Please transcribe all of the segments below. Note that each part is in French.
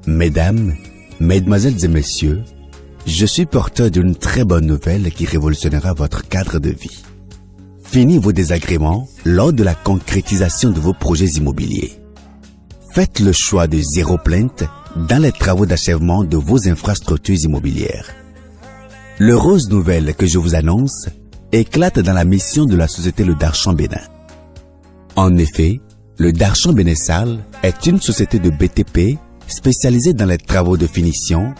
Mesdames, mesdemoiselles et messieurs, je suis porteur d'une très bonne nouvelle qui révolutionnera votre cadre de vie. Fini vos désagréments lors de la concrétisation de vos projets immobiliers. Faites le choix de zéro plainte dans les travaux d'achèvement de vos infrastructures immobilières. L'heureuse nouvelle que je vous annonce éclate dans la mission de la société Le Darchamp Bénin. En effet, Le Darchamp Bénin-Sal est une société de BTP spécialisée dans les travaux de finition,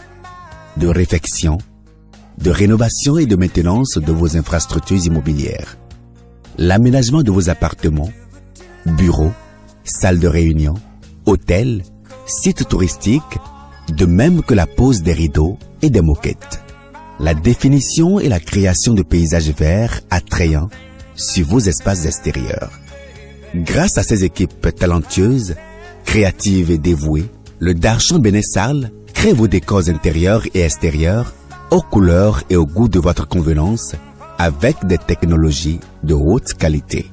de réfection, de rénovation et de maintenance de vos infrastructures immobilières. L'aménagement de vos appartements, bureaux, salles de réunion, hôtels, sites touristiques, de même que la pose des rideaux et des moquettes. La définition et la création de paysages verts attrayants sur vos espaces extérieurs. Grâce à ces équipes talentueuses, créatives et dévouées, Le Darchamp Bénin-Sal crée vos décors intérieurs et extérieurs aux couleurs et au goût de votre convenance avec des technologies de haute qualité.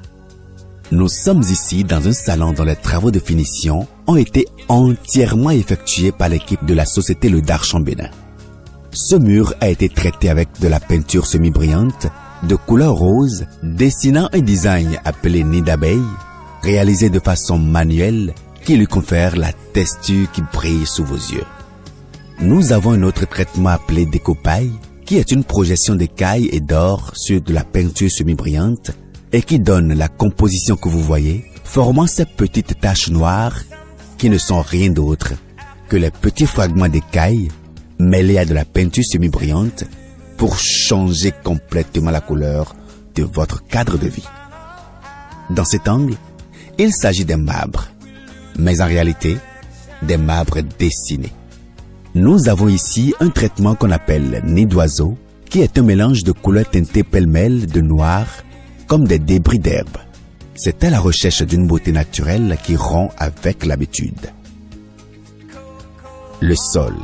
Nous sommes ici dans un salon dont les travaux de finition ont été entièrement effectués par l'équipe de la société Le Darchamp Bénin. Ce mur a été traité avec de la peinture semi-brillante de couleur rose, dessinant un design appelé nid d'abeille, réalisé de façon manuelle qui lui confère la texture qui brille sous vos yeux. Nous avons un autre traitement appelé découpaille, qui est une projection d'écailles et d'or sur de la peinture semi-brillante et qui donne la composition que vous voyez, formant ces petites taches noires qui ne sont rien d'autre que les petits fragments d'écailles mêlés à de la peinture semi-brillante pour changer complètement la couleur de votre cadre de vie. Dans cet angle, il s'agit des marbres, mais en réalité, des marbres dessinés. Nous avons ici un traitement qu'on appelle nid d'oiseau, qui est un mélange de couleurs teintées pêle-mêle de noir, comme des débris d'herbe. C'est à la recherche d'une beauté naturelle qui rompt avec l'habitude. Le sol.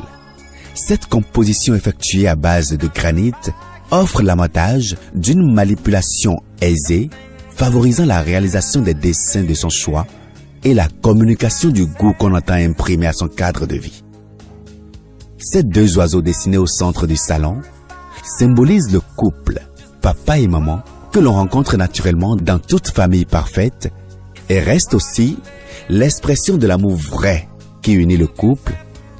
Cette composition effectuée à base de granit offre l'avantage d'une manipulation aisée, favorisant la réalisation des dessins de son choix et la communication du goût qu'on entend imprimer à son cadre de vie. Ces deux oiseaux dessinés au centre du salon symbolisent le couple, papa et maman, que l'on rencontre naturellement dans toute famille parfaite et reste aussi l'expression de l'amour vrai qui unit le couple,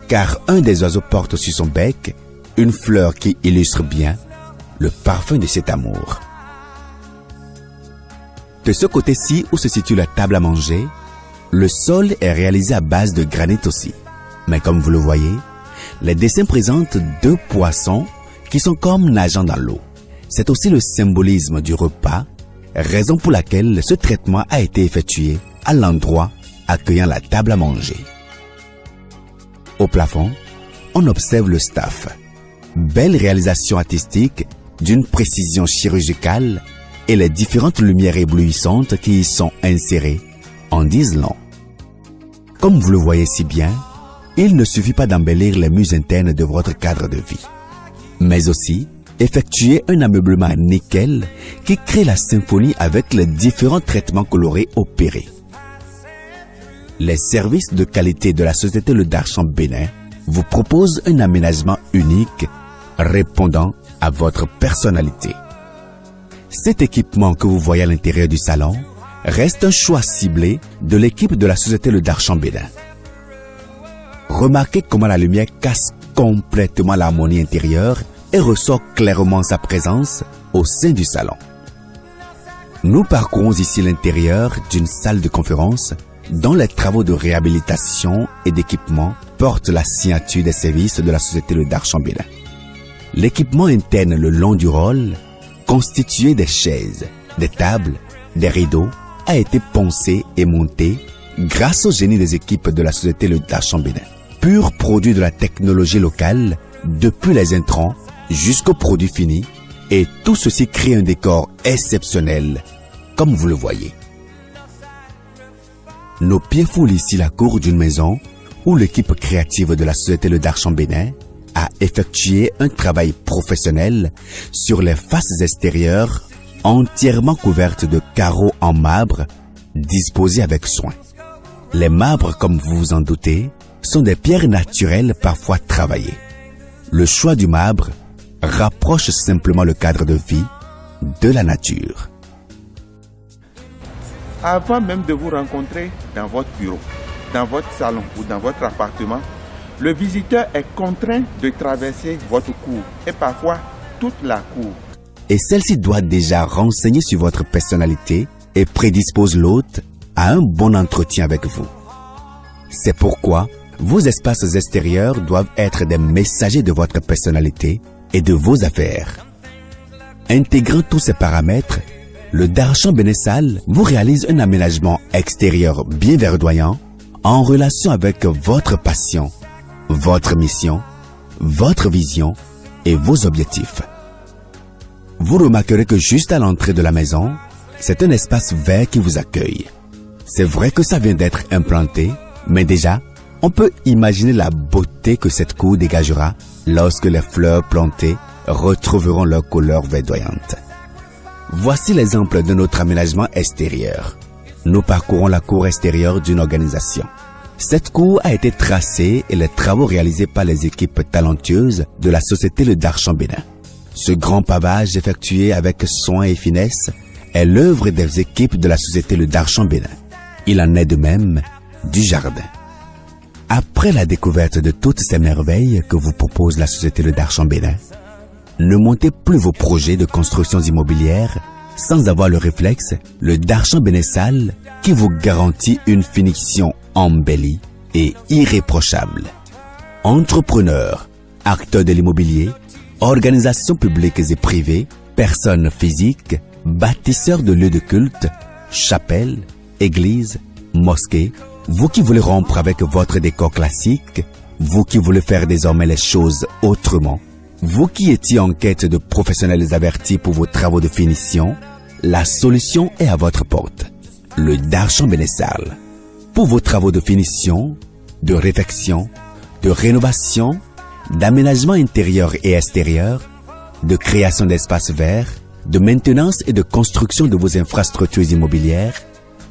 car un des oiseaux porte sur son bec une fleur qui illustre bien le parfum de cet amour. De ce côté-ci où se situe la table à manger, le sol est réalisé à base de granit aussi. Mais comme vous le voyez, les dessins présentent deux poissons qui sont comme nageant dans l'eau. C'est aussi le symbolisme du repas, raison pour laquelle ce traitement a été effectué à l'endroit accueillant la table à manger. Au plafond, on observe le staff. Belle réalisation artistique d'une précision chirurgicale et les différentes lumières éblouissantes qui y sont insérées en disent long. Comme vous le voyez si bien, il ne suffit pas d'embellir les murs internes de votre cadre de vie, mais aussi effectuer un ameublement nickel qui crée la symphonie avec les différents traitements colorés opérés. Les services de qualité de la société Le Darchamp Bénin vous proposent un aménagement unique répondant à votre personnalité. Cet équipement que vous voyez à l'intérieur du salon reste un choix ciblé de l'équipe de la société Le Darchamp Bénin. Remarquez comment la lumière casse complètement l'harmonie intérieure et ressort clairement sa présence au sein du salon. Nous parcourons ici l'intérieur d'une salle de conférence dont les travaux de réhabilitation et d'équipement portent la signature des services de la société Le Darchamp Bénin. L'équipement interne le long du hall, constitué des chaises, des tables, des rideaux, a été poncé et monté grâce au génie des équipes de la société Le Darchamp Bénin. Pur produit de la technologie locale, depuis les intrants jusqu'au produit fini, et tout ceci crée un décor exceptionnel, comme vous le voyez. Nos pieds foulent ici la cour d'une maison où l'équipe créative de la société Le Darchamp Bénin a effectué un travail professionnel sur les faces extérieures entièrement couvertes de carreaux en marbre disposés avec soin. Les marbres, comme vous vous en doutez, sont des pierres naturelles parfois travaillées. Le choix du marbre rapproche simplement le cadre de vie de la nature. Avant même de vous rencontrer dans votre bureau, dans votre salon ou dans votre appartement, le visiteur est contraint de traverser votre cour et parfois toute la cour. Et celle-ci doit déjà renseigner sur votre personnalité et prédispose l'hôte à un bon entretien avec vous. C'est pourquoi vos espaces extérieurs doivent être des messagers de votre personnalité et de vos affaires. Intégrant tous ces paramètres, le Darshan Benesal vous réalise un aménagement extérieur bien verdoyant en relation avec votre passion, votre mission, votre vision et vos objectifs. Vous remarquerez que juste à l'entrée de la maison, c'est un espace vert qui vous accueille. C'est vrai que ça vient d'être implanté, mais déjà, on peut imaginer la beauté que cette cour dégagera lorsque les fleurs plantées retrouveront leur couleur verdoyante. Voici l'exemple de notre aménagement extérieur. Nous parcourons la cour extérieure d'une organisation. Cette cour a été tracée et les travaux réalisés par les équipes talentueuses de la société Le Darshan Bénin. Ce grand pavage effectué avec soin et finesse est l'œuvre des équipes de la société Le Darshan Bénin. Il en est de même du jardin. Après la découverte de toutes ces merveilles que vous propose la société Le Darshan Bénin, ne montez plus vos projets de constructions immobilières sans avoir le réflexe, le Darshan Benesal, qui vous garantit une finition embellie et irréprochable. Entrepreneurs, acteurs de l'immobilier, organisations publiques et privées, personnes physiques, bâtisseurs de lieux de culte, chapelles, églises, mosquées, vous qui voulez rompre avec votre décor classique, vous qui voulez faire désormais les choses autrement, vous qui étiez en quête de professionnels avertis pour vos travaux de finition, la solution est à votre porte. Le Darshan Benesal. Pour vos travaux de finition, de réfection, de rénovation, d'aménagement intérieur et extérieur, de création d'espaces verts, de maintenance et de construction de vos infrastructures immobilières,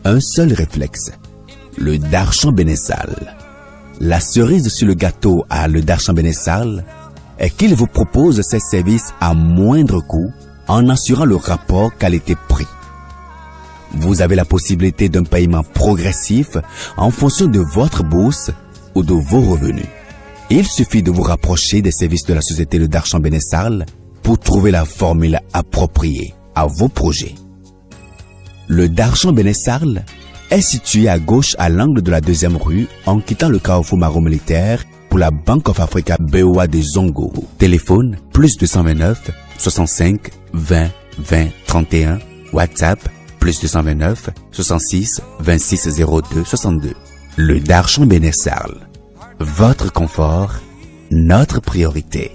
un seul réflexe. Le Darshan Benesal. La cerise sur le gâteau à le Darshan Benesal est qu'il vous propose ces services à moindre coût en assurant le rapport qualité-prix. Vous avez la possibilité d'un paiement progressif en fonction de votre bourse ou de vos revenus. Il suffit de vous rapprocher des services de la société Le Darshan Benesal pour trouver la formule appropriée à vos projets. Le Darshan Benesal est situé à gauche à l'angle de la 2e rue en quittant le carrefour Maro militaire pour la Bank of Africa BOA de Zongo. Téléphone plus 229 65 20 20 31. WhatsApp plus 229 66 26 02 62. Le Darshan Benesal. Votre confort, notre priorité.